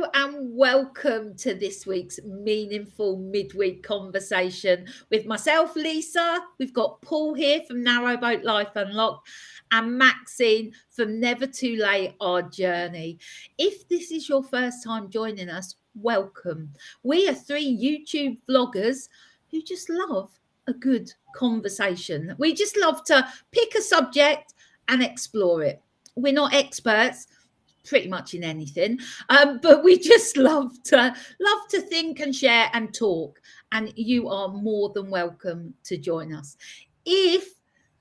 Hello and welcome to this week's meaningful midweek conversation with myself, Lisa. We've got Paul here from Narrowboat Life Unlocked and Maxine from Never Too Late, Our Journey. If this is your first time joining us, welcome. We are three YouTube vloggers who just love a good conversation. We just love to pick a subject and explore it. We're not experts pretty much in anything, but we just love to think and share and talk, and you are more than welcome to join us. If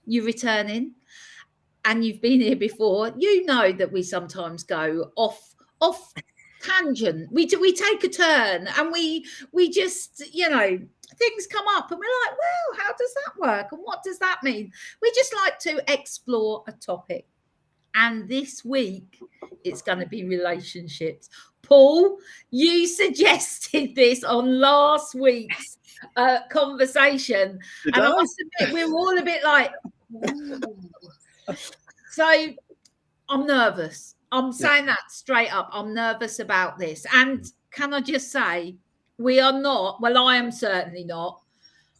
you're returning and you've been here before, you know that we sometimes go off tangent. We take a turn and we just, things come up and we're like, well, how does that work and what does that mean? We just like to explore a topic. And this week, it's going to be relationships. Paul, you suggested this on last week's conversation. And I must admit, we were all a bit like, ooh. So I'm nervous. I'm saying that straight up. I'm nervous about this. And can I just say, we are not, well, I am certainly not.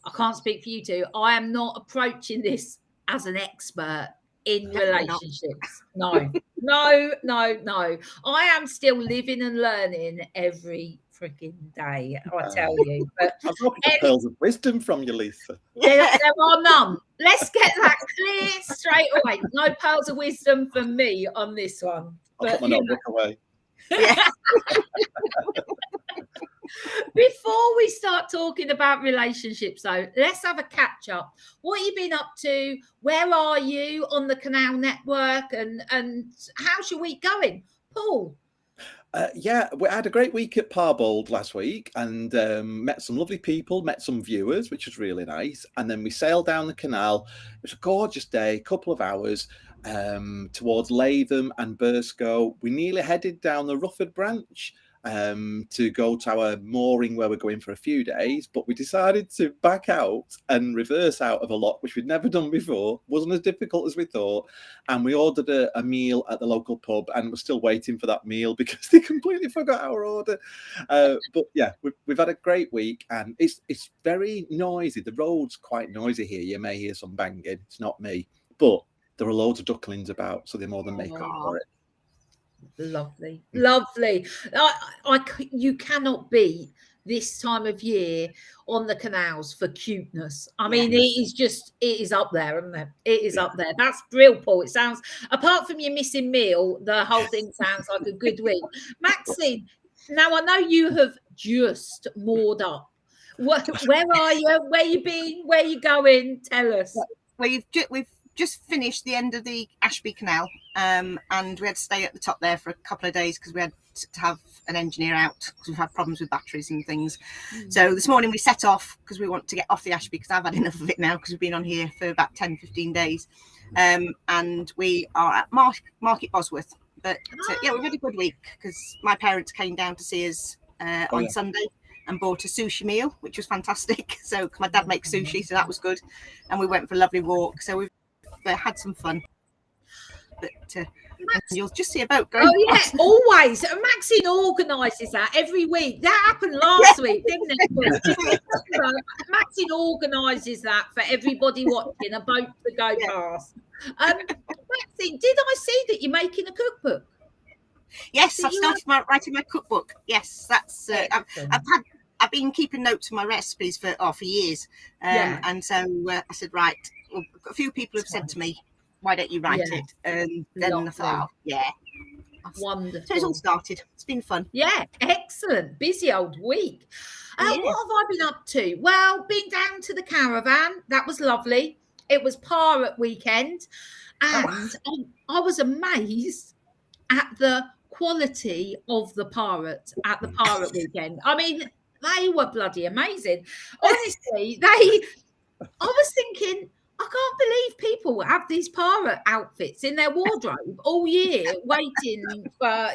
I can't speak for you two. I am not approaching this as an expert in relationships. No. I am still living and learning every freaking day, I tell you. But I'm looking for pearls of wisdom from you, Lisa. There are none. Let's get that clear straight away. No pearls of wisdom from me on this one. I'll put my notebook away. Yeah. Before we start talking about relationships, though, let's have a catch up. What have you been up to? Where are you on the Canal network? And how's your week going? Paul? We had a great week at Parbold last week and met some lovely people, met some viewers, which was really nice. And then we sailed down the canal. It was a gorgeous day, a couple of hours towards Latham and Burscough. We nearly headed down the Rufford branch to go to our mooring where we're going for a few days, but we decided to back out and reverse out of a lock, which we'd never done before. Wasn't as difficult as we thought, and we ordered a meal at the local pub, and we're still waiting for that meal because they completely forgot our order. But yeah, we've had a great week, and it's very noisy. The road's quite noisy here. You may hear some banging. It's not me, but there are loads of ducklings about, so they more than make up for it. Lovely. You cannot beat this time of year on the canals for cuteness. I mean, it is up there, isn't it? It is up there. That's brilliant, Paul. It sounds, apart from your missing meal, the whole thing sounds like a good week. Maxine, now I know you have just moored up. Where are you? Where you been? Where you going? Tell us. Well, we've just finished the end of the Ashby Canal, and we had to stay at the top there for a couple of days because we had to have an engineer out because we've had problems with batteries and things. So this morning we set off because we want to get off the Ashby because I've had enough of it now because we've been on here for about 10-15 days, and we are at Market Bosworth. But we've had a good week because my parents came down to see us on Sunday and bought a sushi meal, which was fantastic. So my dad makes sushi, so that was good, and we went for a lovely walk. So we've had some fun, but you'll just see a boat going. Oh yeah, always. Maxine organises that every week. That happened last week, didn't it? Maxine organises that for everybody watching, a boat to go past. Maxine, did I see that you're making a cookbook? Yes, I've started writing my cookbook. Yes, that's I've been keeping notes of my recipes for years, and so I said, right. Well, a few people have said to me, why don't you write it? And then I thought, wonderful. So it's all started. It's been fun. Yeah, excellent. Busy old week. What have I been up to? Well, been down to the caravan. That was lovely. It was pirate weekend. And I was amazed at the quality of the pirates at the pirate weekend. I mean, they were bloody amazing. Honestly, I was thinking, I can't believe people have these pirate outfits in their wardrobe all year waiting for,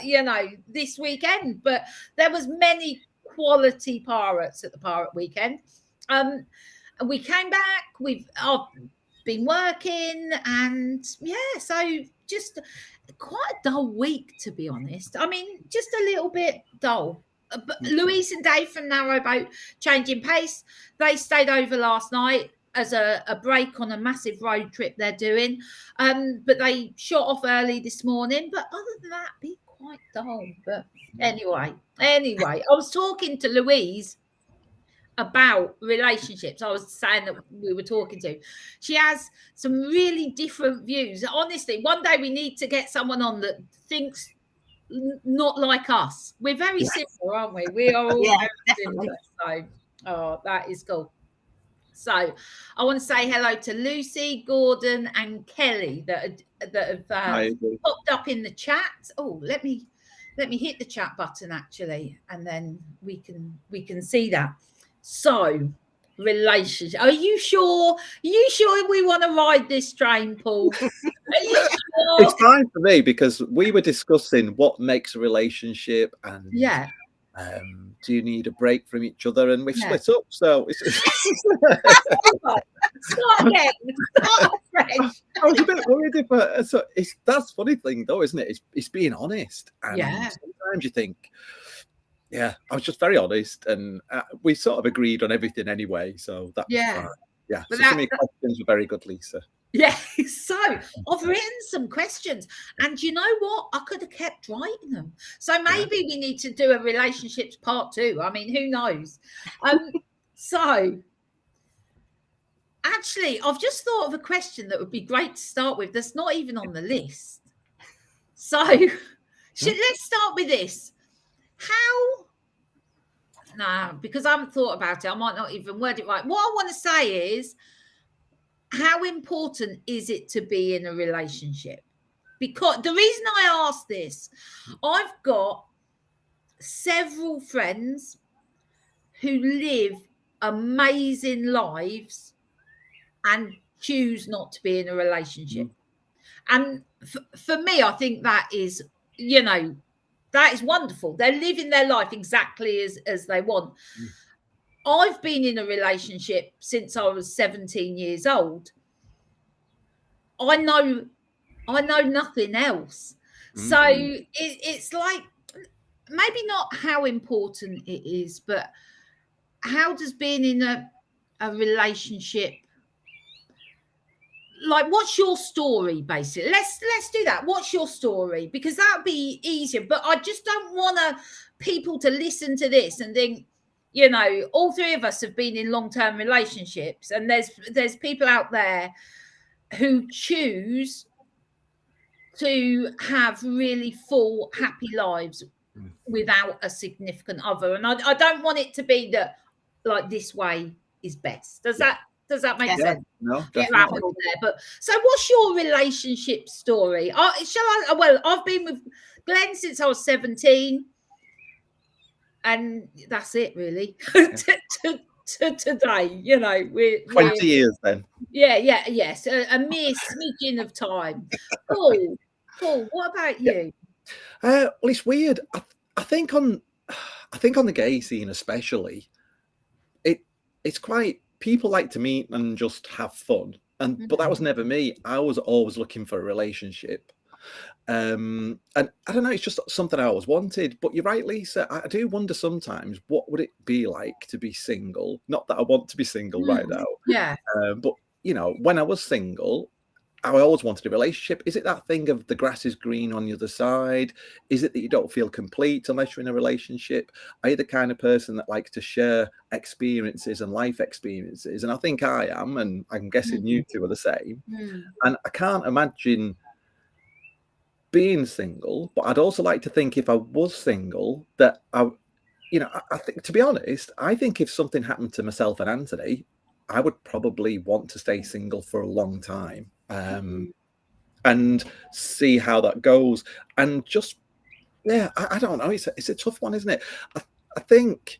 this weekend. But there was many quality pirates at the pirate weekend. We came back. I've been working and so just quite a dull week, to be honest. I mean, just a little bit dull. But Louise and Dave from Narrowboat Changing Pace, they stayed over last night as a break on a massive road trip they're doing. But they shot off early this morning. But other than that, be quite dull. But anyway, I was talking to Louise about relationships. I was saying that we were talking to. She has some really different views. Honestly, one day we need to get someone on that thinks not like us. We're very similar, aren't we? We are all very similar. So, that is cool. So, I want to say hello to Lucy, Gordon, and Kelly that have popped up in the chat. Oh, let me hit the chat button actually, and then we can see that. So, relationship. Are you sure? We want to ride this train, Paul? Are you sure? It's fine for me because we were discussing what makes a relationship, and do you need a break from each other? And we've split up, so it's start again. Start fresh. I was a bit worried, but that's the funny thing, though, isn't it? It's being honest, and sometimes you think. Yeah, I was just very honest, and we sort of agreed on everything anyway. So that's fine. Yeah. But so some of your questions were very good, Lisa. Yeah. So I've written some questions, and you know what? I could have kept writing them. So maybe we need to do a relationships part 2. I mean, who knows? So actually, I've just thought of a question that would be great to start with. That's not even on the list. So let's start with this. Because I haven't thought about it, I might not even word it right. What I want to say is, how important is it to be in a relationship? Because the reason I ask this, I've got several friends who live amazing lives and choose not to be in a relationship. And for me, I think that is, that is wonderful. They're living their life exactly as they want. I've been in a relationship since I was 17 years old. I know nothing else. So it's like, maybe not how important it is, but how does being in a relationship, like, what's your story, basically? Let's do that. What's your story? Because that'd be easier. But I just don't want people to listen to this and think, all 3 of us have been in long-term relationships, and there's people out there who choose to have really full, happy lives without a significant other. And I don't want it to be that, like, this way is best. Does that make sense? No, get around all there. But so, what's your relationship story? I've been with Glenn since I was 17, and that's it, really. to today, we're 20 years then. Yes, a mere smidgen of time. Paul, what about you? Well, it's weird. I think on the gay scene especially, it's quite. People like to meet and just have fun, but that was never me. I was always looking for a relationship, and I don't know. It's just something I always wanted. But you're right, Lisa. I do wonder sometimes, what would it be like to be single? Not that I want to be single right now. Yeah. But when I was single, I always wanted a relationship. Is it that thing of the grass is green on the other side? Is it that you don't feel complete unless you're in a relationship? Are you the kind of person that likes to share experiences and life experiences? And I think I am, and I'm guessing you two are the same. And I can't imagine being single, but I'd also like to think, if I was single, that I think, to be honest, I think if something happened to myself and Anthony, I would probably want to stay single for a long time. And see how that goes, and just I don't know, it's a tough one, isn't it? I think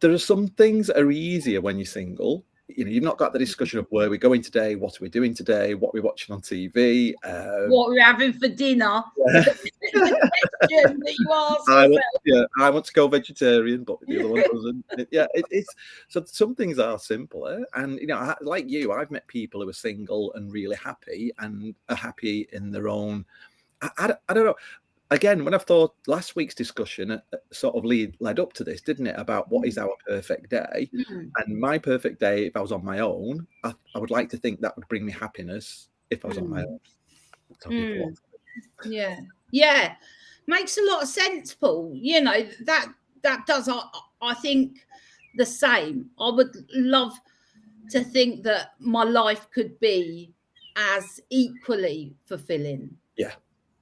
there are some things that are easier when you're single. You've not got the discussion of where we're going today, what are we doing today, what we're watching on TV, what we're having for dinner. That you ask I want to go vegetarian, but the other one doesn't. It's so some things are simpler, and like you, I've met people who are single and really happy and are happy in their own I don't know. Again, when I've thought last week's discussion sort of led up to this, didn't it? About what is our perfect day. And my perfect day, if I was on my own, I would like to think that would bring me happiness if I was on my own. Yeah. Makes a lot of sense, Paul. You know, that does. I think the same. I would love to think that my life could be as equally fulfilling. Yeah.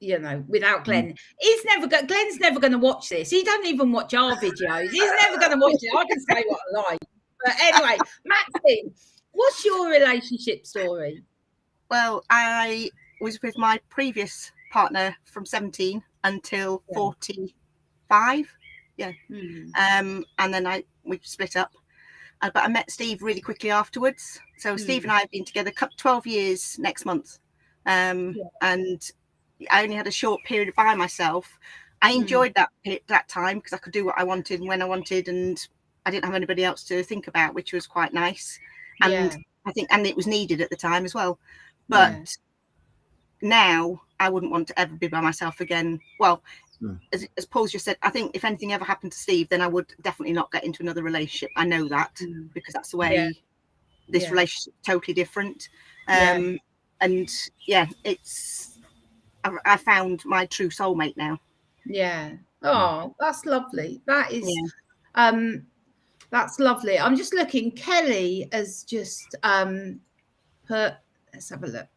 You know, without Glenn. Glenn's never going to watch this. He don't even watch our videos. He's never going to watch it. I can say what I like. But anyway, Maxine, what's your relationship story? Well, I was with my previous partner from 17 until 45. Yeah. And then we split up. But I met Steve really quickly afterwards. So Steve and I have been together 12 years next month. And I only had a short period by myself. I enjoyed that time because I could do what I wanted and when I wanted, and I didn't have anybody else to think about, which was quite nice. And I think, and it was needed at the time as well. But now I wouldn't want to ever be by myself again. Well, as Paul's just said, I think if anything ever happened to Steve, then I would definitely not get into another relationship. I know that because that's the way this relationship is totally different. And it's, I found my true soulmate now. Yeah. Oh, that's lovely. That is, that's lovely. I'm just looking. Kelly has just put, let's have a look.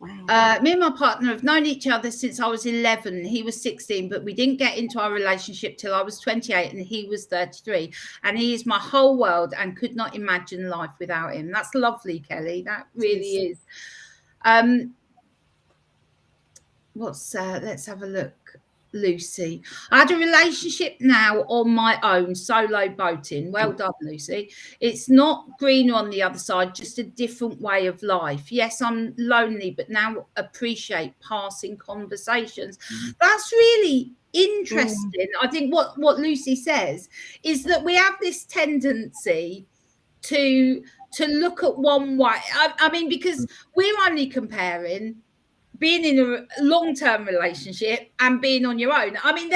Wow. Me and my partner have known each other since I was 11. He was 16, but we didn't get into our relationship till I was 28 and he was 33. And he is my whole world and could not imagine life without him. That's lovely, Kelly. That really is. Let's have a look. Lucy, I had a relationship now on my own, solo boating. Well done, Lucy. It's not greener on the other side, just a different way of life. Yes, I'm lonely, but now appreciate passing conversations. That's really interesting. I think what Lucy says is that we have this tendency to look at one way. I mean, because we're only comparing being in a long-term relationship and being on your own. I mean,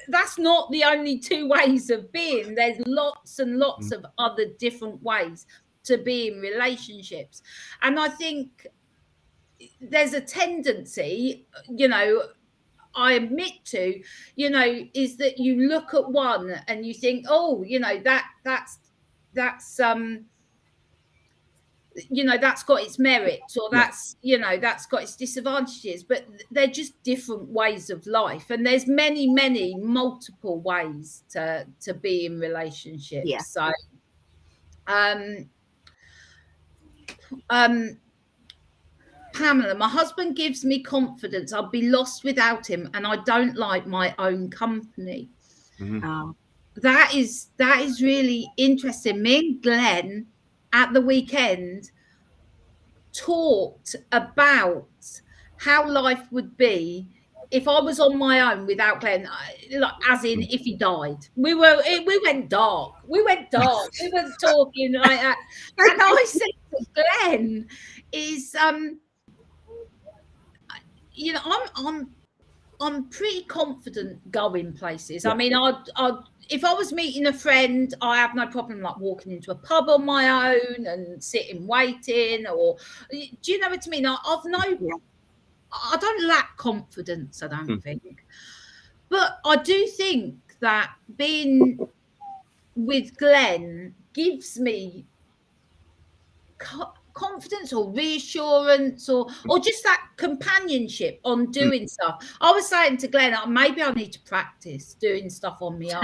that's not the only two ways of being. There's lots and lots of other different ways to be in relationships. And I think there's a tendency, you know, I admit to, you know, is that you look at one and you think, oh, you know, that's you know, that's got its merits, or that's, you know, that's got its disadvantages, but they're just different ways of life. And there's many, many multiple ways to be in relationships. Yeah. So, Pamela, my husband gives me confidence. I'd be lost without him, and I don't like my own company. That is really interesting. Me and Glenn at the weekend talked about how life would be if I was on my own without Glenn, like, as in if he died. We went dark. We were talking like that. And I said to Glenn is, you know, I'm pretty confident going places. I mean, I'd if I was meeting a friend, I have no problem like walking into a pub on my own and sitting waiting. Or do you know what I mean? I don't lack confidence, I don't think. But I do think that being with Glenn gives me confidence or reassurance or just that companionship on doing stuff. I was saying to Glenn, maybe I need to practice doing stuff on my own.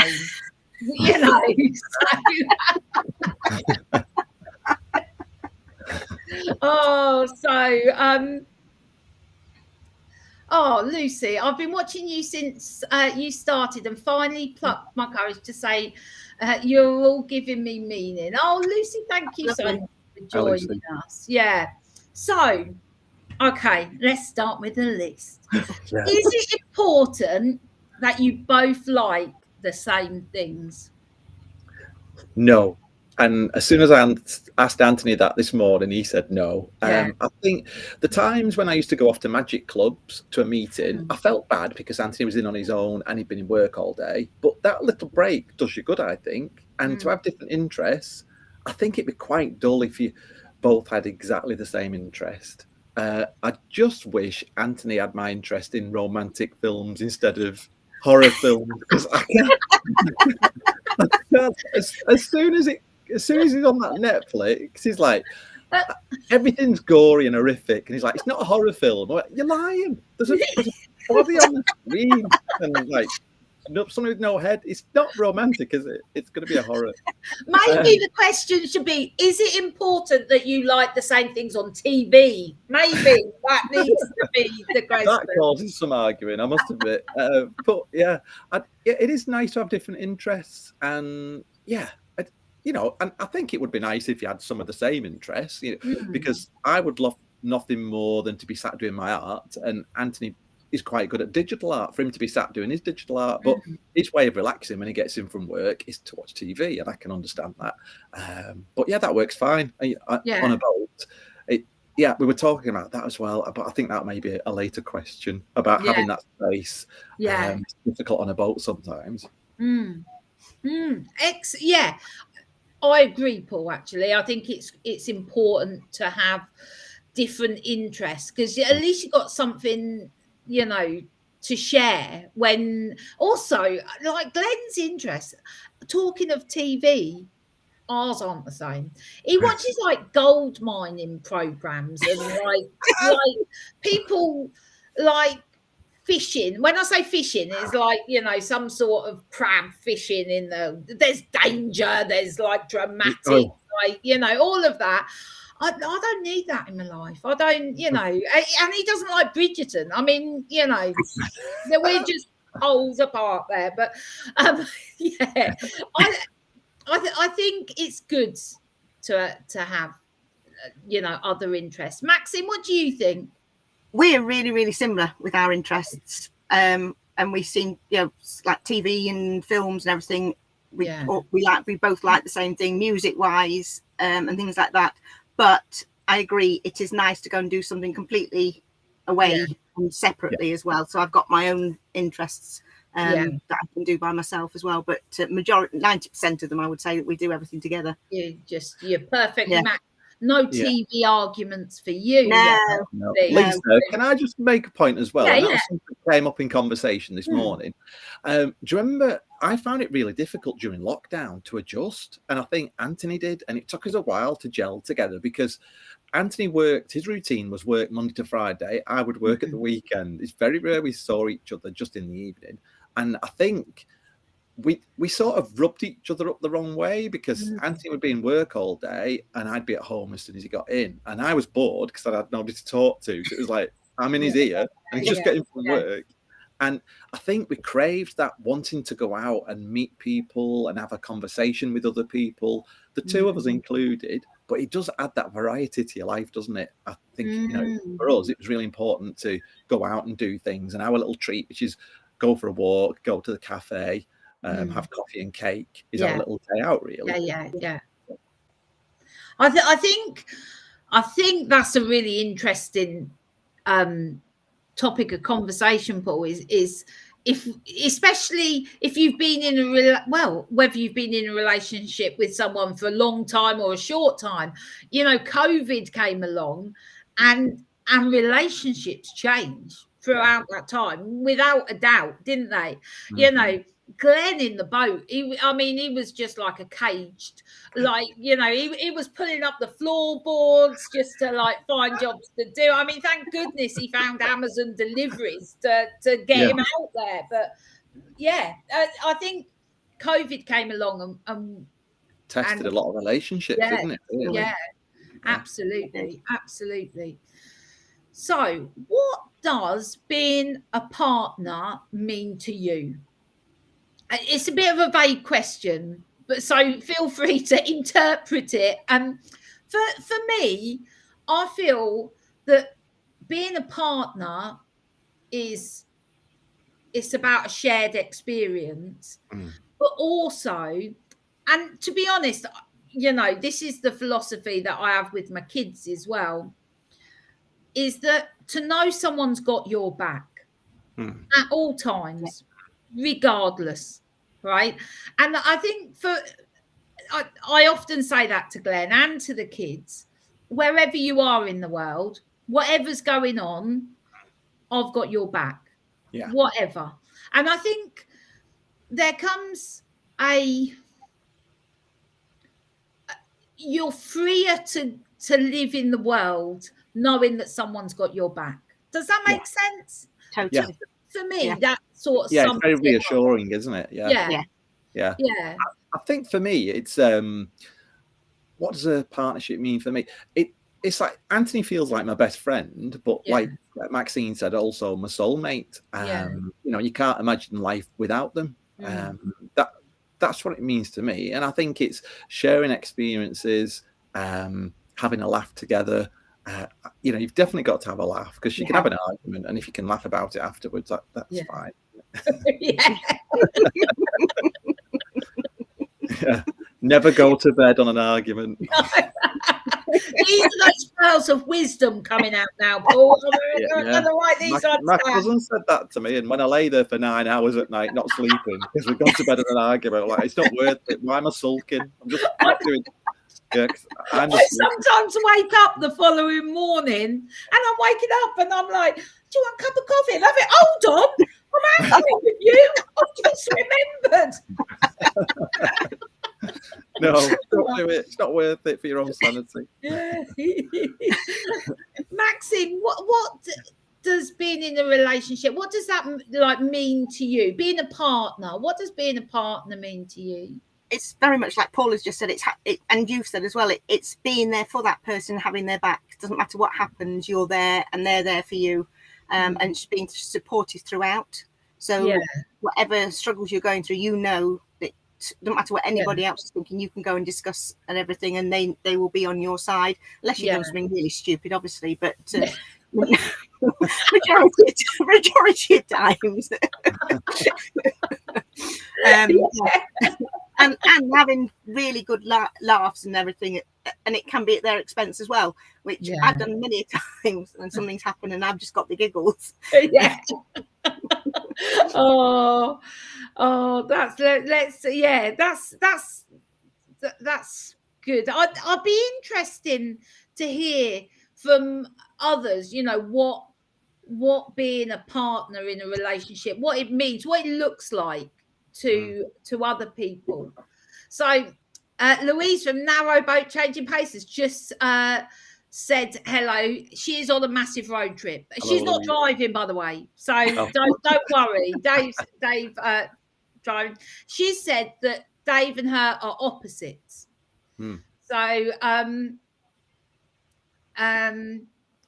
You know. Lucy, I've been watching you since you started and finally plucked my courage to say you're all giving me meaning. Oh, Lucy, thank you so much for joining us. Yeah. So, okay, let's start with the list. Is it important that you both like the same things? No. And as soon as I asked Anthony that this morning, he said no. Yeah. I think the times when I used to go off to magic clubs to a meeting, I felt bad because Anthony was in on his own and he'd been in work all day. But that little break does you good, I think. And to have different interests, I think it'd be quite dull if you both had exactly the same interest. I just wish Anthony had my interest in romantic films instead of horror films, because I can't, as soon as he's on that Netflix, he's like, everything's gory and horrific, and he's like, it's not a horror film. I'm like, you're lying. There's a body on the screen, and like somebody with no head. It's not romantic, is it? It's going to be a horror. Maybe the question should be: is it important that you like the same things on TV? Maybe that needs to be the question. That causes some arguing, I must admit. But yeah, it is nice to have different interests, and yeah. And I think it would be nice if you had some of the same interests, because I would love nothing more than to be sat doing my art. And Anthony is quite good at digital art, for him to be sat doing his digital art. But his way of relaxing when he gets in from work is to watch TV, and I can understand that. But yeah, that works fine. On a boat. We were talking about that as well, but I think that may be a later question about having that space. It's difficult on a boat sometimes. I agree, Paul. Actually, I think it's important to have different interests, because at least you've got something, to share. When also, like Glenn's interest, talking of TV, ours aren't the same. He watches like gold mining programs and like people like fishing. When I say fishing, it's like, some sort of crab fishing there's danger, there's like dramatic, all of that. I don't need that in my life. I don't, and he doesn't like Bridgerton. I mean, we're just poles apart there. But I think it's good to have, other interests. Maxine, what do you think? We're really, really similar with our interests. And we've seen, like TV and films and everything. We both like the same thing, music wise, and things like that. But I agree, it is nice to go and do something completely away and separately as well. So I've got my own interests that I can do by myself as well. But majority, 90% of them, I would say that we do everything together. You're perfectly matched. No TV arguments for you. No. Lisa, can I just make a point as well? That was something that came up in conversation this morning. Do you remember, I found it really difficult during lockdown to adjust, and I think Anthony did, and it took us a while to gel together, because Anthony worked, his routine was work Monday to Friday. I would work at the weekend. It's very rare we saw each other just in the evening. And I think we sort of rubbed each other up the wrong way, because Anthony would be in work all day and I'd be at home as soon as he got in, and I was bored because I had nobody to talk to. So it was like, I'm in his ear and he's just getting from work. And I think we craved that wanting to go out and meet people and have a conversation with other people, the two of us included. But it does add that variety to your life, doesn't it? I think, for us, it was really important to go out and do things. And our little treat, which is go for a walk, go to the cafe, have coffee and cake, is our little day out, really. Yeah. I think that's a really interesting topic of conversation, Paul. Is especially if you've been in whether you've been in a relationship with someone for a long time or a short time. COVID came along, and relationships changed throughout that time, without a doubt, didn't they? Glenn in the boat, he was just like a caged, like, he was pulling up the floorboards just to like find jobs to do. I mean, thank goodness he found Amazon deliveries to get him out there. But I think COVID came along and tested a lot of relationships, didn't it? Really? Yeah, absolutely. So what does being a partner mean to you? It's a bit of a vague question, but so feel free to interpret it. For me, I feel that being a partner it's about a shared experience, but also, and to be honest, you know, this is the philosophy that I have with my kids as well, is that to know someone's got your back at all times, regardless, right? And I think I often say that to Glenn and to the kids, wherever you are in the world, whatever's going on, I've got your back, whatever. And I think there comes you're freer to live in the world knowing that someone's got your back. Does that make sense? Totally. For me, that sort of it's very reassuring, isn't it? Yeah. I think for me, it's what does a partnership mean for me? It's like Anthony feels like my best friend, but like Maxine said, also my soulmate. You know, you can't imagine life without them. That's what it means to me. And I think it's sharing experiences, having a laugh together. You know, you've definitely got to have a laugh, because you can have an argument, and if you can laugh about it afterwards, that's fine. Never go to bed on an argument. These are those pearls of wisdom coming out now, Paul. My cousin said that to me, and when I lay there for 9 hours at night not sleeping because we got to bed on an argument, like, it's not worth it. Why am I sulking? I'm just not doing. I sometimes wake up the following morning and I'm waking up and I'm like, do you want a cup of coffee? And I think, hold on, I'm angry with you. I've just remembered. No, don't do it. It's not worth it for your own sanity. Maxine, what does being in a relationship, what does that like mean to you? Being a partner, what does being a partner mean to you? It's very much like Paul has just said, and you've said as well, it's being there for that person, having their back. It doesn't matter what happens, you're there and they're there for you, and just being supportive throughout. So whatever struggles you're going through, you know that no matter what anybody else is thinking, you can go and discuss and everything, and they will be on your side, unless you're doing something really stupid, obviously, but majority of times. And having really good laughs and everything, and it can be at their expense as well, which I've done many times, and something's happened and I've just got the giggles. That's good. I'd be interested to hear from others, you know, what being a partner in a relationship, what it means, what it looks like to other people. So Louise from Narrowboat Changing Paces just said hello. She is on a massive road trip. She's not driving, by the way, so don't worry. Dave driving. She said that Dave and her are opposites. So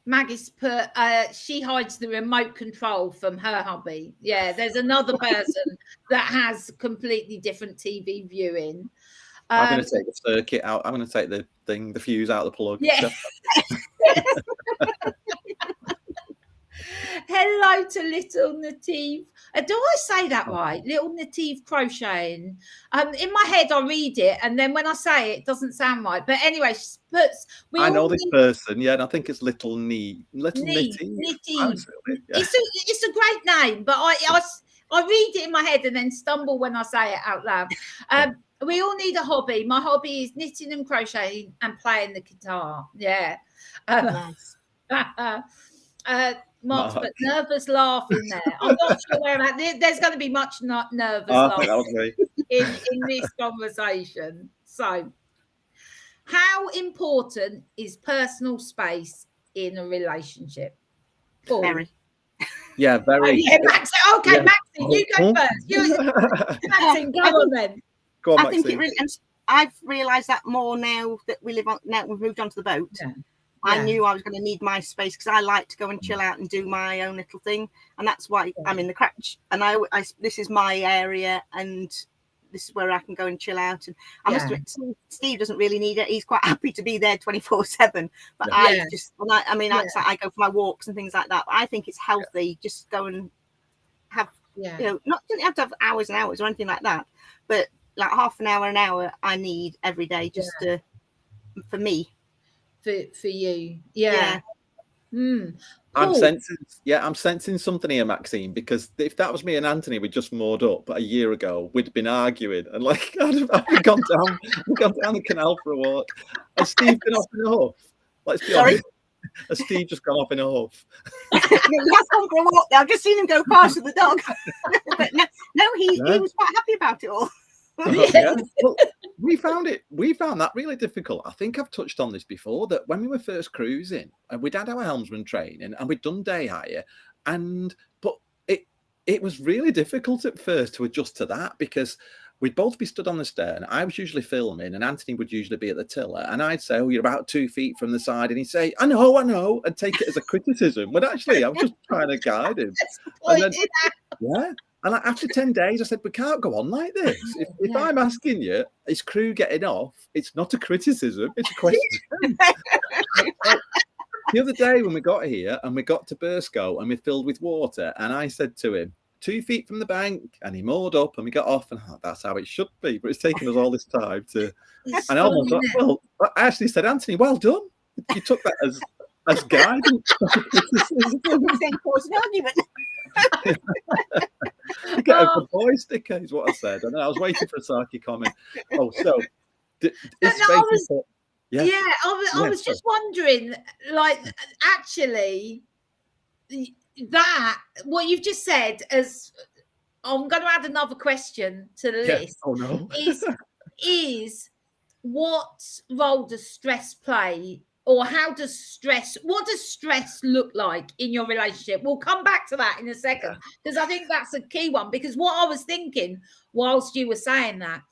Maggie's put she hides the remote control from her hubby. There's another person that has completely different TV viewing. I'm going to take the circuit out. I'm going to take the fuse out of the plug. Hello to Little Native. Do I say that right? Little Native Crocheting. In my head, I read it, and then when I say it, it doesn't sound right. But anyway, she puts. I know this person, and I think it's Little Native. It's a great name, but I read it in my head and then stumble when I say it out loud. We all need a hobby. My hobby is knitting and crocheting and playing the guitar. Nice. Mark's but nervous laugh in there. I'm not sure where I'm at. There's going to be much nervous laugh in this conversation. So, how important is personal space in a relationship? Paul? Very. Yeah, very. Maxine. Okay, Maxine, you go first. Maxine, go on then. Go on, I Maxine. think it really, and I've realised that more now that we've moved on to the boat. I knew I was going to need my space, because I like to go and chill out and do my own little thing, and that's why I'm in the crutch. And I this is my area, and this is where I can go and chill out. And I must admit, Steve doesn't really need it. He's quite happy to be there 24/7. But I go for my walks and things like that. But I think it's healthy just go and have, you know, not have to have hours and hours or anything like that, but like half an hour, I need every day just for me. For you. Yeah. I'm sensing something here, Maxine, because if that was me and Anthony, we'd just moored up a year ago, we'd been arguing and like I'd gone down the canal for a walk. Has Steve been off in a huff? Let's be honest. Has Steve just gone off in a huff? He has gone for a walk. I've just seen him go past with the dog. But no, he was quite happy about it all. Yeah. Well, we found that really difficult. I think I've touched on this before, that when we were first cruising and we'd had our helmsman training and we'd done day hire, but it was really difficult at first to adjust to that, because we'd both be stood on the stern. I was usually filming and Anthony would usually be at the tiller, and I'd say, "Oh, you're about 2 feet from the side," and he'd say, I know, and take it as a criticism, when actually I'm just trying to guide him. And after 10 days, I said, we can't go on like this. If I'm asking you, is crew getting off? It's not a criticism, it's a question. The other day when we got here and we got to Burscough and we filled with water, and I said to him, 2 feet from the bank, and he moored up and we got off, and that's how it should be. But it's taken us all this time to. And I almost thought, well, I actually said, Anthony, well done. You took that as guidance. You get a good boy sticker, is what I said. And I was waiting for a Saki comment. Oh, so I was just wondering, like, actually, that what you've just said, as I'm going to add another question to the list. Oh no. is what role does stress play, or what does stress look like in your relationship? We'll come back to that in a second, because I think that's a key one. Because what I was thinking whilst you were saying that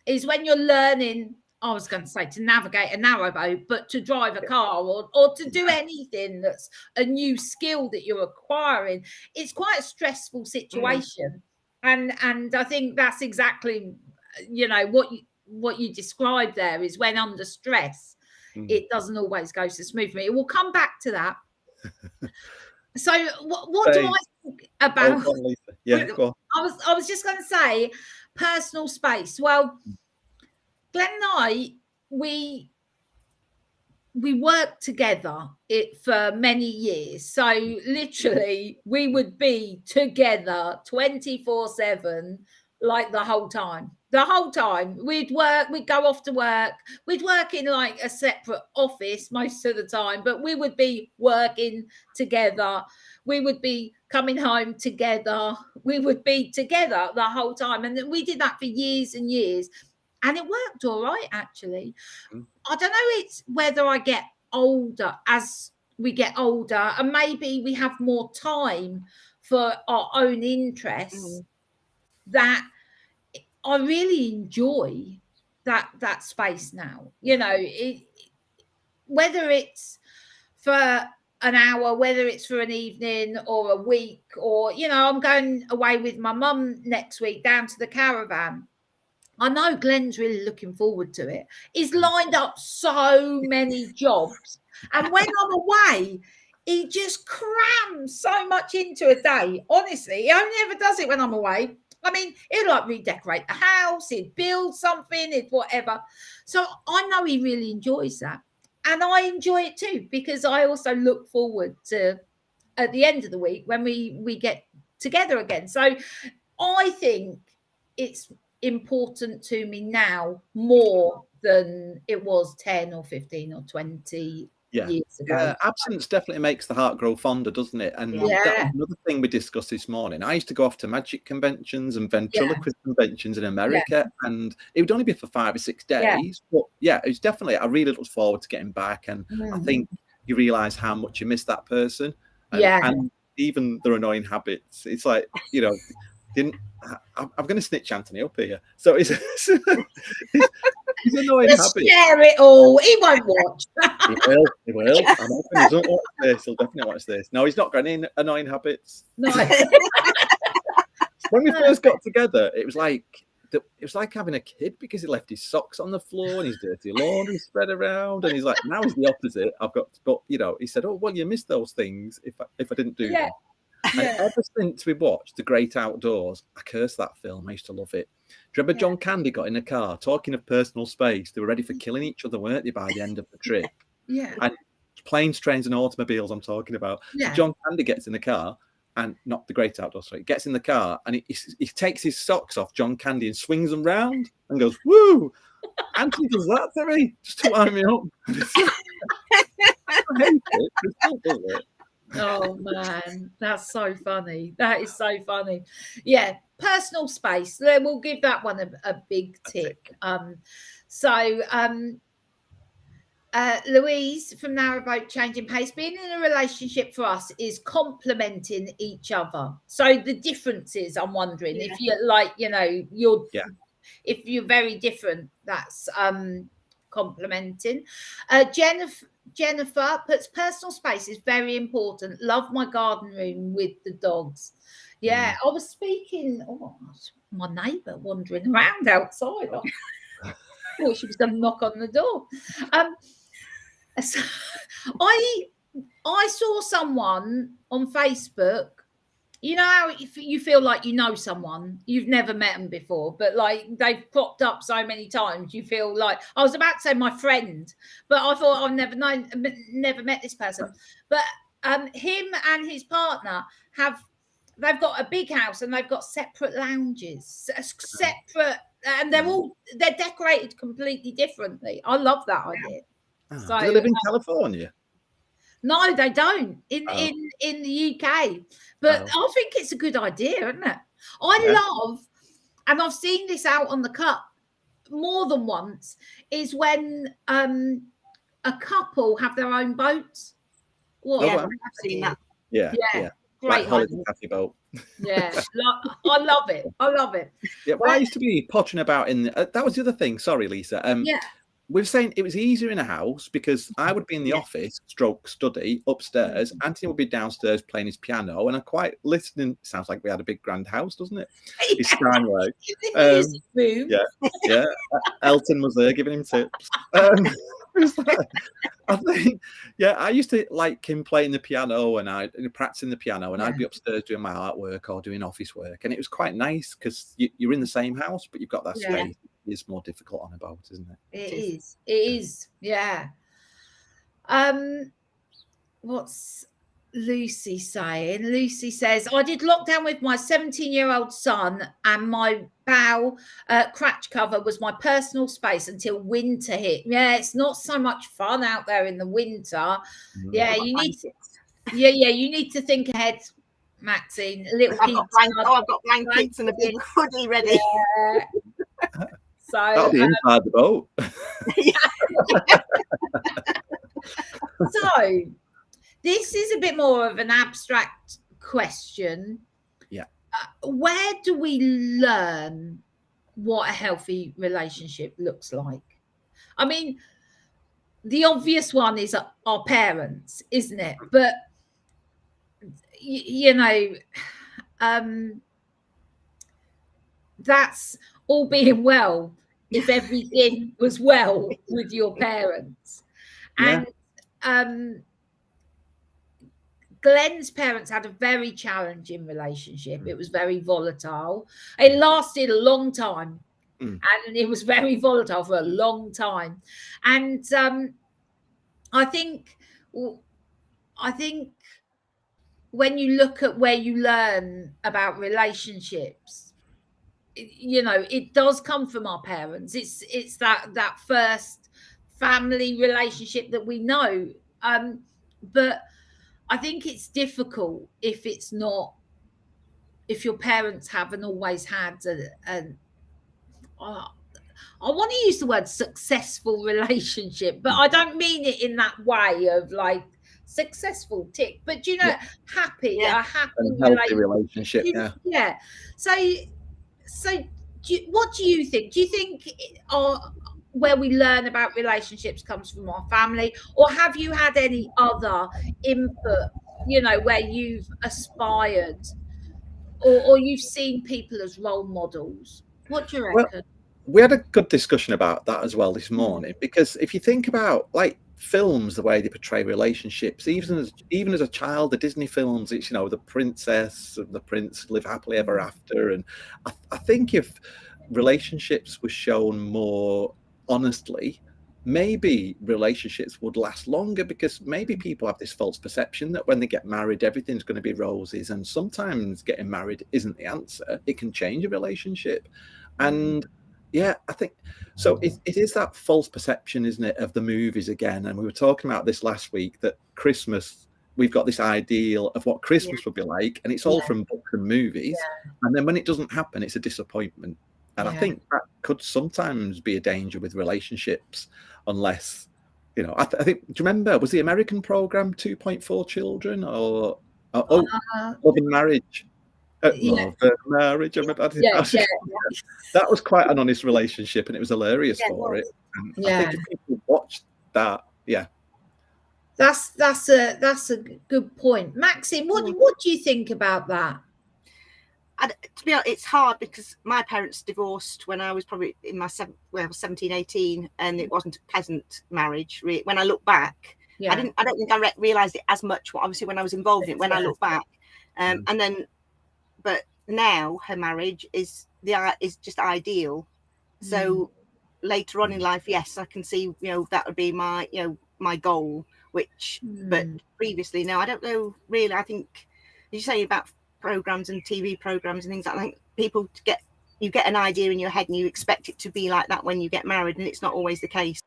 is, when you're learning, I was going to say to navigate a narrowboat, but to drive a car or to do anything that's a new skill that you're acquiring, it's quite a stressful situation. And I think that's exactly, what you described there, is when under stress, it doesn't always go so smoothly. We'll come back to that. So what do I think about? Go on. I was just going to say personal space. Well, Glenn and I, we worked together for many years. So literally we would be together 24/7, like the whole time. We'd work, we'd go off to work. We'd work in like a separate office most of the time, but we would be working together. We would be coming home together. We would be together the whole time. And we did that for years and years. And it worked all right, actually. I don't know, it's whether I get older, as we get older, and maybe we have more time for our own interests, that I really enjoy that space now. Whether it's for an hour, whether it's for an evening or a week, or, I'm going away with my mum next week down to the caravan. I know Glenn's really looking forward to it. He's lined up so many jobs. And when I'm away, he just crams so much into a day. Honestly, he only ever does it when I'm away. I mean, he'd like redecorate the house, he'd build something, he'd whatever. So I know he really enjoys that. And I enjoy it too, because I also look forward to, at the end of the week, when we get together again. So I think it's important to me now more than it was 10 or 15 or 20 years ago. Yeah, absence definitely makes the heart grow fonder, doesn't it? And that's another thing we discussed this morning. I used to go off to magic conventions and ventriloquist conventions in America, and it would only be for 5 or 6 days. But it was definitely, I really looked forward to getting back, and I think you realise how much you miss that person. And even their annoying habits. It's like, I'm going to snitch Anthony up here. So it's annoying Just habits. share it all. He won't watch. He will. I'm hoping he doesn't watch this. He'll definitely watch this. No, he's not got any annoying habits. No. When we first got together, it was like having a kid, because he left his socks on the floor and his dirty laundry spread around, and he's like, now he's the opposite. But he said, oh well, you miss those things if I didn't do them. And ever since we watched The Great Outdoors, I cursed that film. I used to love it. Do you remember John Candy got in a car, talking of personal space? They were ready for killing each other, weren't they, by the end of the trip? Yeah. And planes, trains, and automobiles I'm talking about. Yeah. So John Candy gets in the car, and not The Great Outdoors, sorry, gets in the car, and he takes his socks off John Candy and swings them round and goes, woo! Anthony does that to me, just to wind me up. I hate it, but still does it. Oh man, that's so funny. That is so funny. Yeah, personal space. We'll give that one a big tick. Louise from Narrowboat Changing Pace, being in a relationship for us is complementing each other. So the differences, I'm wondering if you're like, if you're very different, that's complementing. Jennifer puts personal space is very important. Love my garden room with the dogs. Yeah, I was speaking. Oh, my neighbour wandering around outside. I thought she was going to knock on the door. So I saw someone on Facebook. You know how if you feel like you know someone, you've never met them before, but like they've popped up so many times, you feel like, I was about to say my friend, but I thought I've never met this person. But him and his partner they've got a big house and they've got separate lounges, separate, and they're decorated completely differently. I love that idea. So, do they live in California? No, they don't in the UK. But I think it's a good idea, isn't it? I love, and I've seen this out on the Cup more than once, is when a couple have their own boats. I've seen that. Yeah. Great holiday cafe boat. Yeah, I love it. I love it. Yeah, well, I used to be pottering about in that was the other thing. Sorry, Lisa. We were saying it was easier in a house because I would be in the office, stroke study, upstairs. Anthony would be downstairs playing his piano, and I'm quite listening. Sounds like we had a big grand house, doesn't it? His Steinway. Yeah. Elton was there giving him tips. I think, I used to like him playing the piano and practicing the piano, and I'd be upstairs doing my artwork or doing office work, and it was quite nice because you're in the same house, but you've got that space. It's more difficult on a boat, isn't it? It is. Yeah. What's Lucy saying? Lucy says, I did lockdown with my 17-year-old son, and my bow cratch cover was my personal space until winter hit. Yeah, it's not so much fun out there in the winter. Yeah, you need to think ahead, Maxine. I've got blankets and a big hoodie ready. Yeah. So that'll be inside the boat. So this is a bit more of an abstract question. Yeah. Where do we learn what a healthy relationship looks like? I mean, the obvious one is our parents, isn't it? But that's all being well if everything was well with your parents. And Glenn's parents had a very challenging relationship. It was very volatile. It lasted a long time, and it was very volatile for a long time. And I think when you look at where you learn about relationships, it does come from our parents. It's that first family relationship that we know. But I think it's difficult if your parents haven't always had I want to use the word successful relationship, but I don't mean it in that way of like successful tick, but a happy relationship. Yeah. So what do you think? Do you think where we learn about relationships comes from our family, or have you had any other input, where you've aspired or you've seen people as role models? What do you reckon? Well, we had a good discussion about that as well this morning, because if you think about, like, films, the way they portray relationships, even as a child, the Disney films, it's, you know, the princess and the prince live happily ever after. And I think if relationships were shown more honestly, maybe relationships would last longer, because maybe people have this false perception that when they get married, everything's going to be roses. And sometimes getting married isn't the answer. It can change a relationship. And yeah, I think so. It is that false perception, isn't it, of the movies again? And we were talking about this last week, that Christmas, we've got this ideal of what Christmas would be like, and it's all from books and movies. And then when it doesn't happen, it's a disappointment. And I think that could sometimes be a danger with relationships, unless, you know, I think, do you remember, was the American program 2.4 Children or Love and Marriage? Love and Marriage. That was quite an honest relationship, and it was hilarious for it. And I think if people watched that, that's a good point. Maxine, what do you think about that? To be honest, it's hard because my parents divorced when I was probably in my 17, 18, and it wasn't a pleasant marriage. When I look back, I don't think I realised it as much. Obviously, when I was involved in it, when I look back, and then, but now her marriage is just ideal. So later on in life, yes, I can see, you know, that would be my, you know, my goal. Which, but previously, no, I don't know really. I think you say about programs and TV programs and things like that, I think people you get an idea in your head and you expect it to be like that when you get married, and it's not always the case.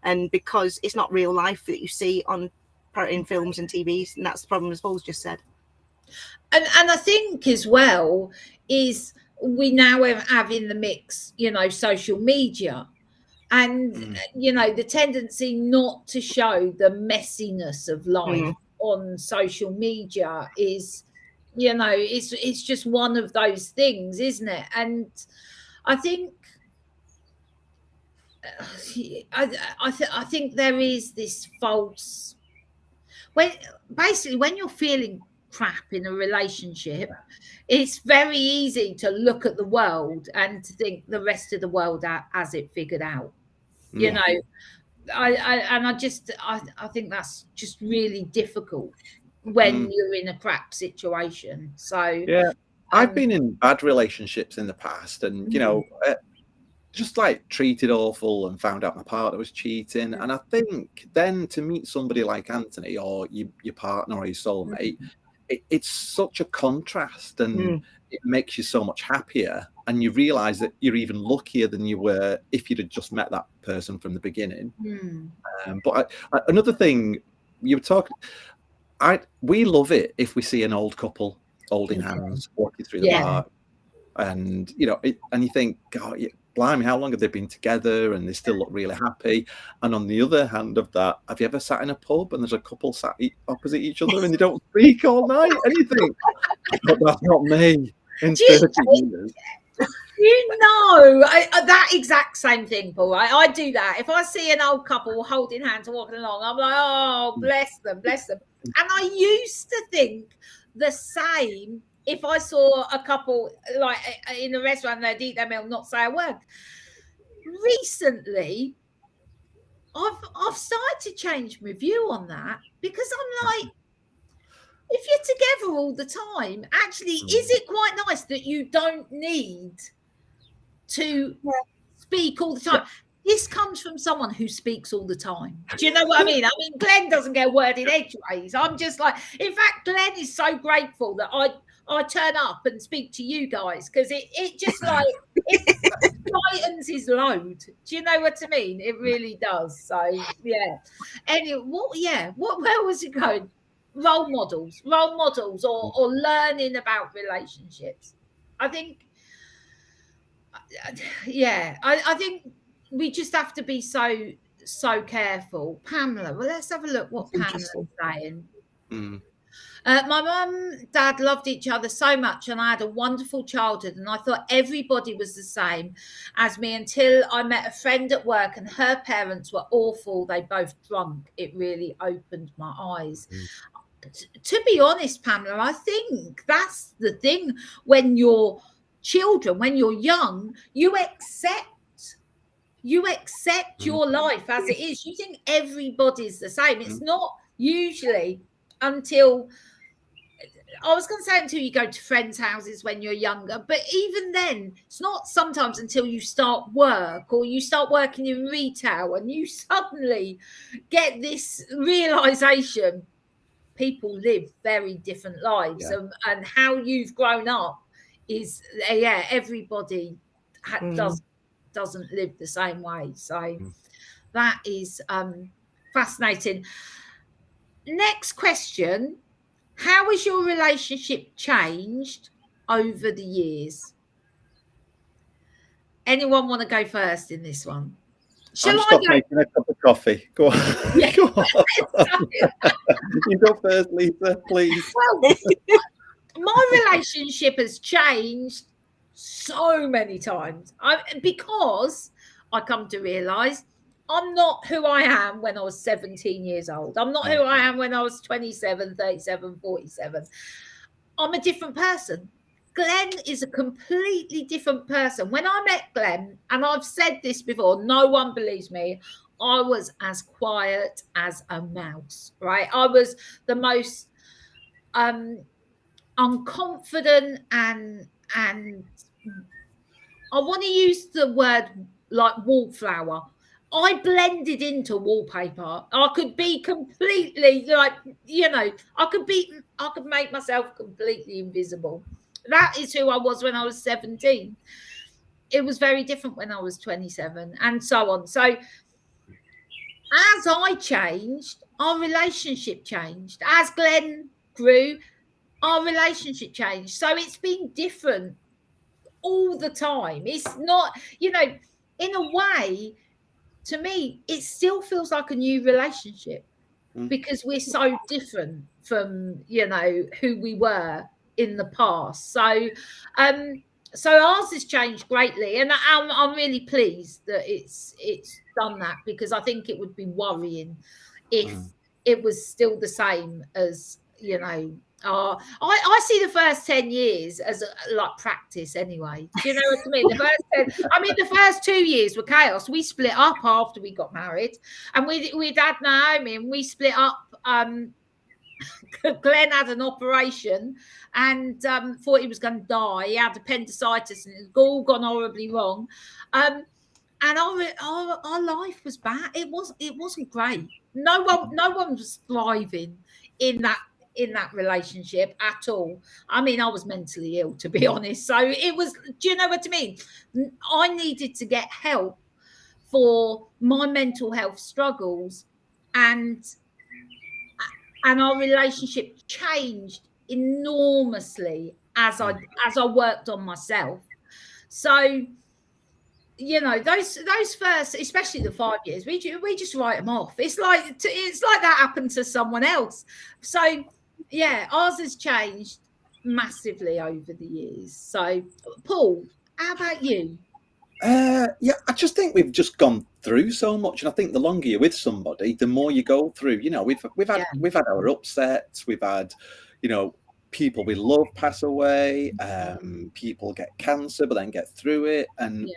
And because it's not real life that you see in films and TVs, and that's the problem, as Paul's just said. And I think as well is we now have in the mix, you know, social media. And, you know, the tendency not to show the messiness of life on social media is, you know, it's just one of those things, isn't it? And I think I think there is this false, when you're feeling crap in a relationship, it's very easy to look at the world and to think the rest of the world has it figured out. You know, I think that's just really difficult when you're in a crap situation. So I've been in bad relationships in the past, and you know, just like treated awful and found out my partner was cheating. And I think then to meet somebody like Anthony, or your partner or your soulmate, it's such a contrast, and it makes you so much happier. And you realize that you're even luckier than you were if you'd have just met that person from the beginning. But another thing you were talking, we love it if we see an old couple holding hands walking through the park, and you know, and you think, God, blimey, how long have they been together? And they still look really happy. And on the other hand of that, have you ever sat in a pub and there's a couple sat opposite each other and they don't speak all night? And you think, but that's not me in 30 years. You know, that exact same thing, Paul. I do that. If I see an old couple holding hands walking along, I'm like, oh, bless them, bless them. And I used to think the same if I saw a couple like in a restaurant, they'd eat their meal, not say a word. Recently, I've started to change my view on that, because I'm like, if you're together all the time, actually, is it quite nice that you don't need to speak all the time? This comes from someone who speaks all the time. Do you know what I mean? I mean, Glenn doesn't get a word in edgeways. I'm just like, in fact, Glenn is so grateful that I turn up and speak to you guys, because it just like it lightens his load. Do you know what I mean? It really does. So yeah. Anyway, where was it going? Role models, or learning about relationships. I think, I think we just have to be so careful. Pamela, well, let's have a look what Pamela's saying. My mum, dad loved each other so much, and I had a wonderful childhood, and I thought everybody was the same as me until I met a friend at work, and her parents were awful. They both drunk. It really opened my eyes. To be honest, Pamela, I think that's the thing. When you're children, when you're young, you accept you accept your life as it is. You think everybody's the same. It's not usually until, I was going to say until you go to friends' houses when you're younger, but even then, it's not sometimes until you start work or you start working in retail and you suddenly get this realization people live very different lives, and how you've grown up is, everybody doesn't live the same way. So that is fascinating. Next question. How has your relationship changed over the years? Anyone want to go first in this one? Shall I go? Making a cup of coffee. Go on. Yeah. Go on. You go first, Lisa, please. Well, my relationship has changed so many times because I come to realise I'm not who I am when I was 17 years old. I'm not who I am when I was 27, 37, 47. I'm a different person. Glenn is a completely different person. When I met Glenn, and I've said this before, no one believes me, I was as quiet as a mouse, right? I was the most unconfident, and I want to use the word like wallflower. I blended into wallpaper. I could be completely like, I could make myself completely invisible. That is who I was when I was 17. It was very different when I was 27, and so on. So as I changed, our relationship changed. As Glenn grew, our relationship changed. So it's been different all the time. It's not, in a way, to me, it still feels like a new relationship because we're so different from, who we were in the past. So ours has changed greatly, and I'm really pleased that it's done that, because I think it would be worrying if it was still the same as, I see the first 10 years as like practice anyway. Do you know what I mean? The first 2 years were chaos. We split up after we got married, and we'd had Naomi, and we split up. Glenn had an operation and thought he was going to die. He had appendicitis and it all gone horribly wrong. And our life was bad. It wasn't great. No one was thriving in that relationship at all. I mean, I was mentally ill, to be honest. So it was, do you know what I mean? I needed to get help for my mental health struggles, and our relationship changed enormously as I worked on myself. So, those first, especially the 5 years, we just write them off. It's like that happened to someone else. So, yeah, ours has changed massively over the years. So, Paul, how about you? I just think we've just gone through so much, and I think the longer you're with somebody, the more you go through. We've had our upsets, we've had, people we love pass away, people get cancer but then get through it, and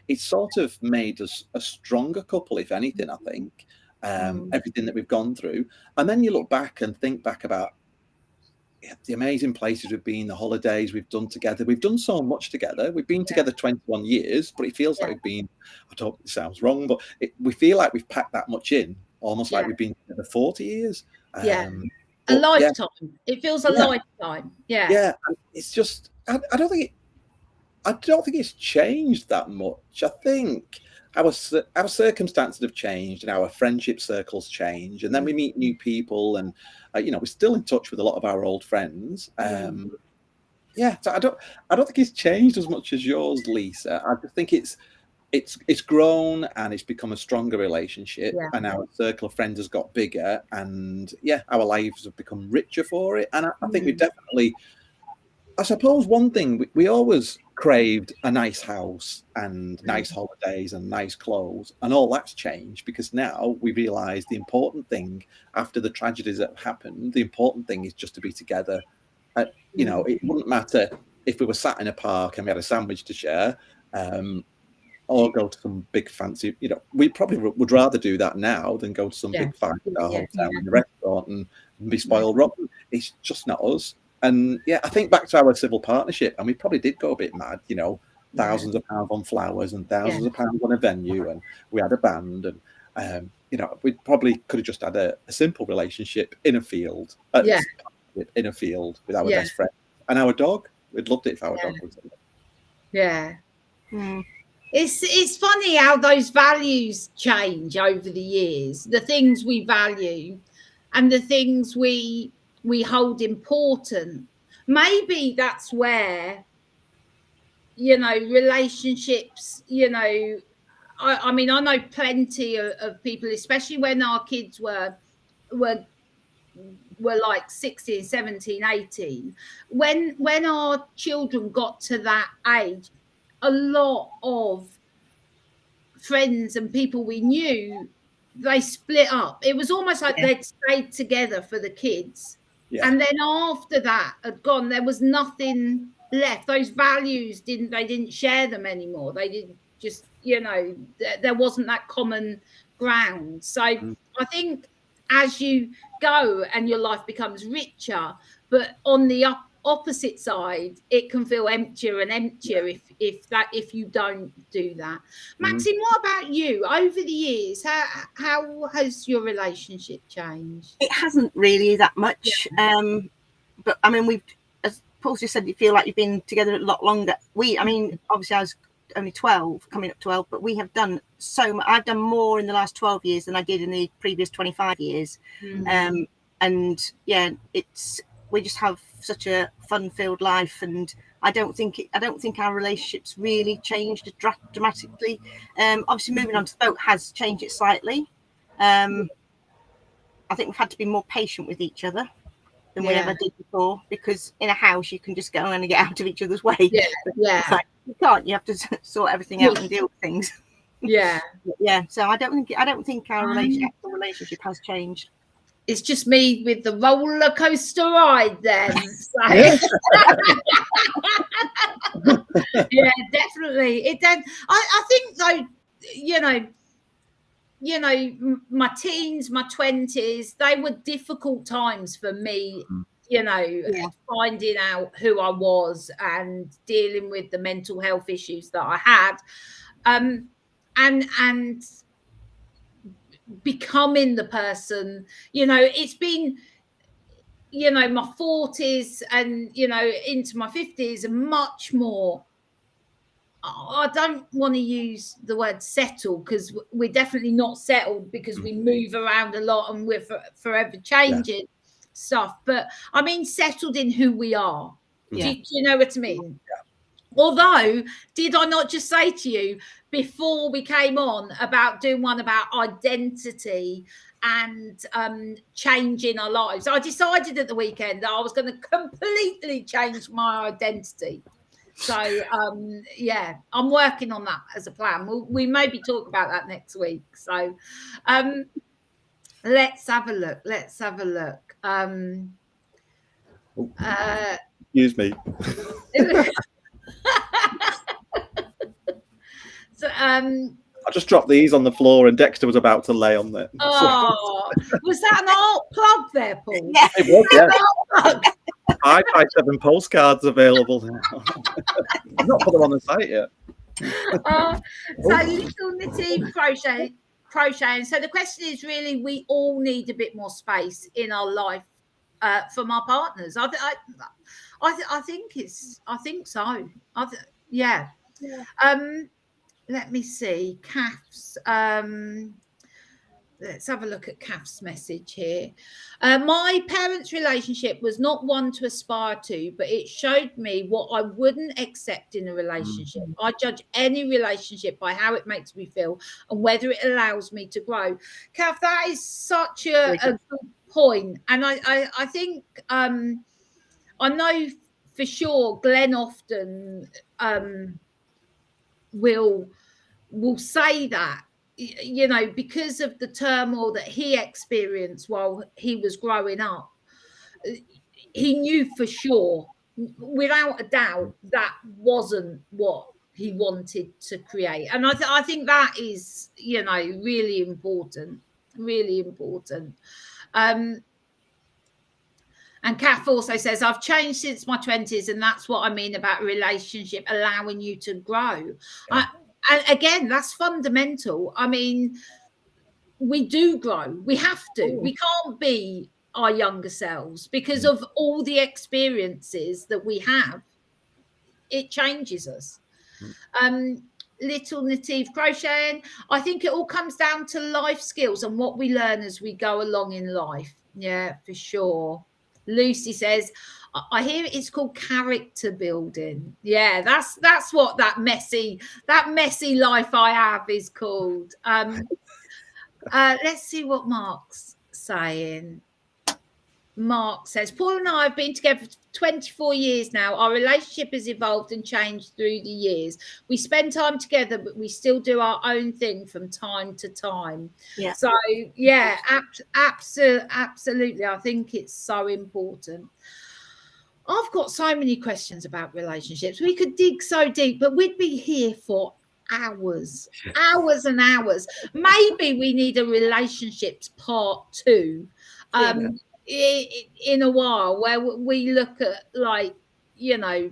it's sort of made us a stronger couple, if anything. I think everything that we've gone through, and then you look back and think back about the amazing places we've been, the holidays we've done together. We've done so much together. We've been together 21 years, but it feels like we've been, I don't, it sounds wrong, but we feel like we've packed that much in, almost like we've been together 40 years. A lifetime. It feels a lifetime. Yeah. It's just, I don't think it's changed that much. I think our circumstances have changed, and our friendship circles change, and then we meet new people, and we're still in touch with a lot of our old friends. So I don't think it's changed as much as yours, Lisa. I just think it's grown, and it's become a stronger relationship, and our circle of friends has got bigger, and our lives have become richer for it. And I think we definitely, I suppose one thing, we always craved a nice house and nice holidays and nice clothes, and all that's changed because now we realise the important thing after the tragedies that have happened, the important thing is just to be together. It wouldn't matter if we were sat in a park and we had a sandwich to share, or go to some big fancy, we probably would rather do that now than go to some big 5-star hotel in the restaurant and be spoiled rotten. It's just not us. And I think back to our civil partnership, and we probably did go a bit mad, thousands of pounds on flowers and thousands of pounds on a venue, and we had a band, and we probably could have just had a simple relationship in a field, in a field with our best friend and our dog. We'd loved it if our dog was there. Yeah. It's funny how those values change over the years, the things we value and the things we hold important. Maybe that's where, relationships, I mean, I know plenty of people, especially when our kids were like 16, 17, 18, when our children got to that age, a lot of friends and people we knew, they split up. It was almost like they'd stayed together for the kids. And then after that had gone, there was nothing left. Those values they didn't share them anymore. They didn't just, there wasn't that common ground. So I think as you go and your life becomes richer, but on the opposite side, it can feel emptier and emptier if you don't do that. Maxine, what about you? Over the years, how has your relationship changed? It hasn't really that much, but I mean, we've, as Paul just said, you feel like you've been together a lot longer. Obviously I was only 12, coming up 12, but we have done so much. I've done more in the last 12 years than I did in the previous 25 years. And we just have such a fun-filled life, and I don't think our relationships really changed dramatically. Obviously, moving on to the boat has changed it slightly. I think we've had to be more patient with each other than we ever did before, because in a house you can just go and get out of each other's way. Like, you can't. You have to sort everything out and deal with things. So I don't think our relationship has changed. It's just me with the roller coaster ride then. So. Definitely. I think though, my teens, my 20s, they were difficult times for me, finding out who I was and dealing with the mental health issues that I had. And becoming the person, it's been, my 40s and, into my 50s and much more. I don't want to use the word settle, because we're definitely not settled, because we move around a lot and we're forever changing stuff. But I mean, settled in who we are. Do you know what I mean? Although, did I not just say to you before we came on about doing one about identity and changing our lives? I decided at the weekend that I was going to completely change my identity. So, I'm working on that as a plan. We maybe talk about that next week. So, let's have a look. Excuse me. So, I just dropped these on the floor and Dexter was about to lay on there. Oh, was that an art plug there, Paul? Yeah. It was, yeah. 5x7 postcards available now. I've not put them on the site yet. So little nitty crocheting. So the question is really, we all need a bit more space in our life from our partners. I think so. Let me see. Kath's. Let's have a look at Kath's message here. My parents' relationship was not one to aspire to, but it showed me what I wouldn't accept in a relationship. I judge any relationship by how it makes me feel and whether it allows me to grow. Kath, that is such a good point. And I think I know for sure Glenn often will say that, because of the turmoil that he experienced while he was growing up. He knew for sure, without a doubt, that wasn't what he wanted to create. And I think that is, you know, really important. And Kath also says, I've changed since my 20s, and that's what I mean about relationship allowing you to grow. Yeah. And again, that's fundamental. I mean, we do grow. We have to. We can't be our younger selves because of all the experiences that we have. It changes us. Little Native crocheting, I think it all comes down to life skills and what we learn as we go along in life. Yeah, for sure. Lucy says, I hear it's called character building. Yeah, that's what that messy life I have is called. Let's see what Mark's saying. Mark says, Paul and I have been together for 24 years now. Our relationship has evolved and changed through the years. We spend time together, but we still do our own thing from time to time. Yeah. So, yeah, absolutely. I think it's so important. I've got so many questions about relationships. We could dig so deep, but we'd be here for hours and hours. Maybe we need a relationships part 2. In a while, where we look at, like, you know,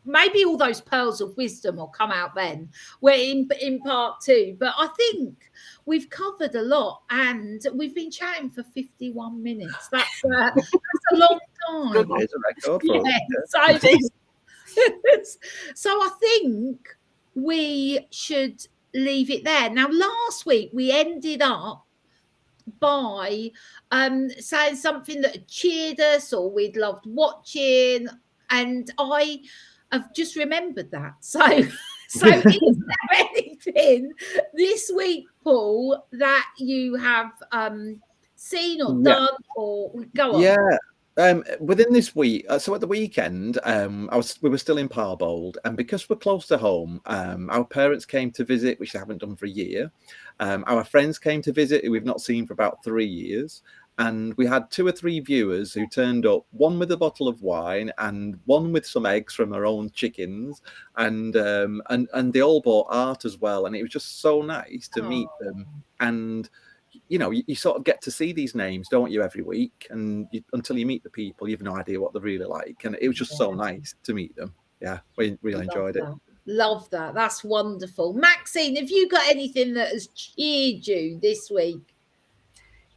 maybe all those pearls of wisdom will come out then. We're in part 2, but I think we've covered a lot, and we've been chatting for 51 minutes. That's a long time. It's a record. So I think we should leave it there. Now, last week we ended up by saying something that cheered us or we'd loved watching, and I have just remembered that. So is there anything this week, Paul, that you have seen or done, or go on? Within this week, so at the weekend, we were still in Parbold, and because we're close to home, our parents came to visit, which they haven't done for a year. Our friends came to visit, who we've not seen for about 3 years, and we had 2 or 3 viewers who turned up, one with a bottle of wine and one with some eggs from our own chickens, and they all bought art as well, and it was just so nice to meet them. And you know, you sort of get to see these names, don't you, every week, and until you meet the people, you have no idea what they're really like, and it was just so nice to meet them. Yeah, we really enjoyed it. Love that. That's wonderful. Maxine, have you got anything that has cheered you this week?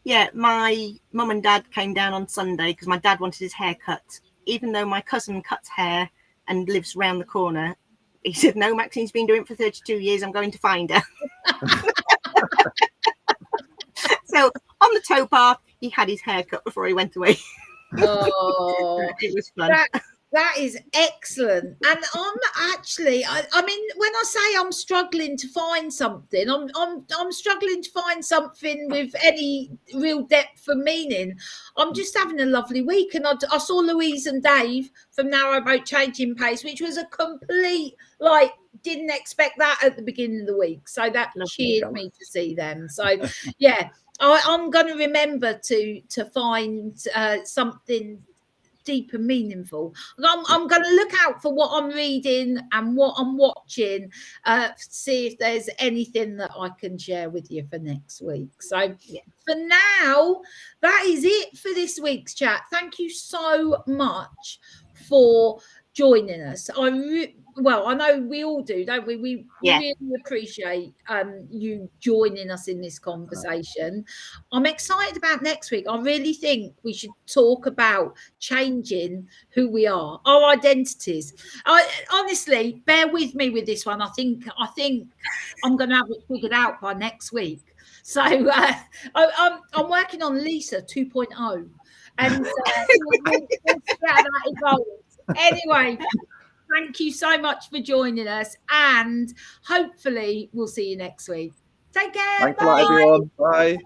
Yeah, my mum and dad came down on Sunday because my dad wanted his hair cut. Even though my cousin cuts hair and lives round the corner, he said, no, Maxine's been doing it for 32 years. I'm going to find her. So on the towpath, he had his hair cut before he went away. Oh, it was fun. That is excellent. And I'm actually, I mean, when I say I'm struggling to find something, I'm struggling to find something with any real depth and meaning. I'm just having a lovely week, and I saw Louise and Dave from Narrowboat Changing Pace, which was a complete, like, didn't expect that at the beginning of the week. So that cheered me to see them. So yeah, I'm going to remember to find something deep and meaningful. I'm going to look out for what I'm reading and what I'm watching, see if there's anything that I can share with you for next week. So for now, that is it for this week's chat. Thank you so much for joining us. Well, I know we all do, don't we? We really appreciate you joining us in this conversation. I'm excited about next week. I really think we should talk about changing who we are, our identities. Honestly, bear with me with this one. I think I'm going to have it figured out by next week. So I'm working on Lisa 2.0, and we'll see how that evolves. Anyway, thank you so much for joining us, and hopefully we'll see you next week. Take care. Thanks a lot, everyone. Bye.